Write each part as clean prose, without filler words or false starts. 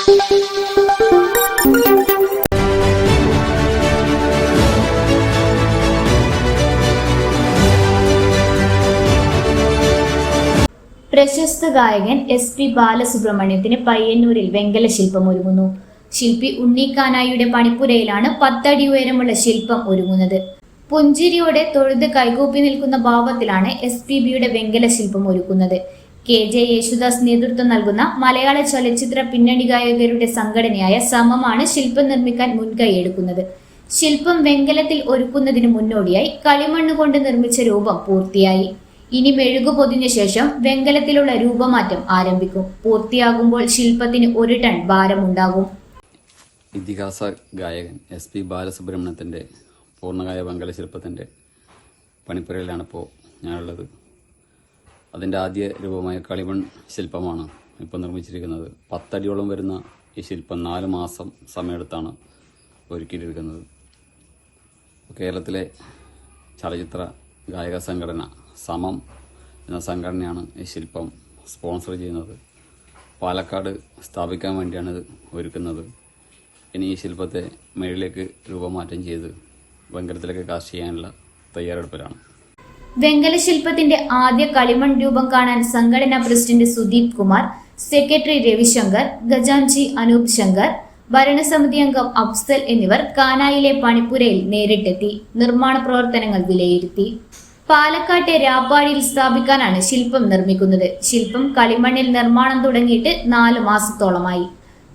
പ്രശസ്ത ഗായകൻ SP ബാലസുബ്രഹ്മണ്യത്തിന് പയ്യന്നൂരിൽ വെങ്കല ശില്പം ഒരുങ്ങുന്നു. ശില്പി ഉണ്ണിക്കാനായിയുടെ പണിപ്പുരയിലാണ് 10 അടി ഉയരമുള്ള ശില്പം ഒരുങ്ങുന്നത്. പുഞ്ചിരിയോടെ തൊഴുത് കൈകൂപ്പി നിൽക്കുന്ന ഭാവത്തിലാണ് SPBയുടെ വെങ്കല ശില്പം ഒരുക്കുന്നത്. KJ യേശുദാസ് നേതൃത്വം നൽകുന്ന മലയാള ചലച്ചിത്ര പിന്നണി ഗായകരുടെ സംഘടനയായ സമമാണ് ശില്പം നിർമ്മിക്കാൻ മുൻകൈയെടുക്കുന്നത്. ശില്പം വെങ്കലത്തിൽ ഒരുക്കുന്നതിന് മുന്നോടിയായി കളിമണ്ണ് കൊണ്ട് നിർമ്മിച്ച രൂപം പൂർത്തിയായി. ഇനി മെഴുകു പൊതിഞ്ഞ ശേഷം വെങ്കലത്തിലുള്ള രൂപമാറ്റം ആരംഭിക്കും. പൂർത്തിയാകുമ്പോൾ ശില്പത്തിന് 1 ടൺ ഭാരമുണ്ടാകും. ഇതിഹാസ ഗായകൻ SP ബാലസുബ്രഹ്മണ്യത്തിൻ്റെ പൂർണ്ണകായ വെങ്കല ശില്പത്തിൻ്റെ പണിപ്പുരയിലാണ് ഇപ്പോൾ ഞാനുള്ളത്. അതിൻ്റെ ആദ്യ രൂപമായ കളിമൺ ശില്പമാണ് ഇപ്പോൾ നിർമ്മിച്ചിരിക്കുന്നത്. 10 അടിയോളം വരുന്ന ഈ ശില്പം 4 മാസം സമയമെടുത്താണ് ഒരുക്കിയിരിക്കുന്നത്. കേരളത്തിലെ ചലച്ചിത്ര ഗായക സംഘടന സമം എന്ന സംഘടനയാണ് ഈ ശില്പം സ്പോൺസർ ചെയ്യുന്നത്. പാലക്കാട് സ്ഥാപിക്കാൻ വേണ്ടിയാണ് ഇത് ഒരുക്കുന്നത്. ഇനി ഈ ശില്പത്തെ മേളിലേക്ക് രൂപമാറ്റം ചെയ്ത് വെങ്കലത്തിലേക്ക് കാസ്റ്റ് ചെയ്യാനുള്ള തയ്യാറെടുപ്പിലാണ്. വെങ്കല ശില്പത്തിന്റെ ആദ്യ കളിമൺ രൂപം കാണാൻ സംഘടനാ പ്രസിഡന്റ് സുദീപ് കുമാർ, സെക്രട്ടറി രവിശങ്കർ, ഖജാൻജി അനൂപ് ശങ്കർ, ഭരണസമിതി അംഗം അഫ്സൽ എന്നിവർ കാനായിലെ പണിപ്പുരയിൽ നേരിട്ടെത്തി നിർമ്മാണ പ്രവർത്തനങ്ങൾ വിലയിരുത്തി. പാലക്കാട്ടെ രാപ്പാടിയിൽ സ്ഥാപിക്കാനാണ് ശില്പം നിർമ്മിക്കുന്നത്. ശില്പം കളിമണ്ണിൽ നിർമ്മാണം തുടങ്ങിയിട്ട് 4 മാസത്തോളമായി.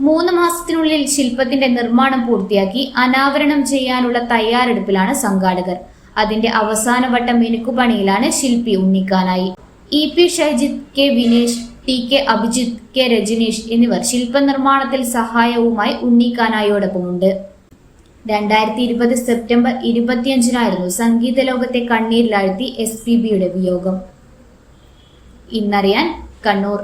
3 മാസത്തിനുള്ളിൽ ശില്പത്തിന്റെ നിർമ്മാണം പൂർത്തിയാക്കി അനാവരണം ചെയ്യാനുള്ള തയ്യാറെടുപ്പിലാണ് സംഘാടകർ. അതിന്റെ അവസാനവട്ട മിനുക്കുപണിയിലാണ് ശില്പി ഉണ്ണിക്കാനായി. EP Shaijith, K Vinesh, TK Abhijith, K Rajneesh എന്നിവർ ശില്പനിർമ്മാണത്തിൽ സഹായവുമായി ഉണ്ണിക്കാനായോടൊപ്പമുണ്ട്. 2020 സെപ്റ്റംബർ 25 സംഗീത ലോകത്തെ കണ്ണീരിലാഴ്ത്തി SPBയുടെ വിയോഗം. ഇന്നറിയാൻ കണ്ണൂർ.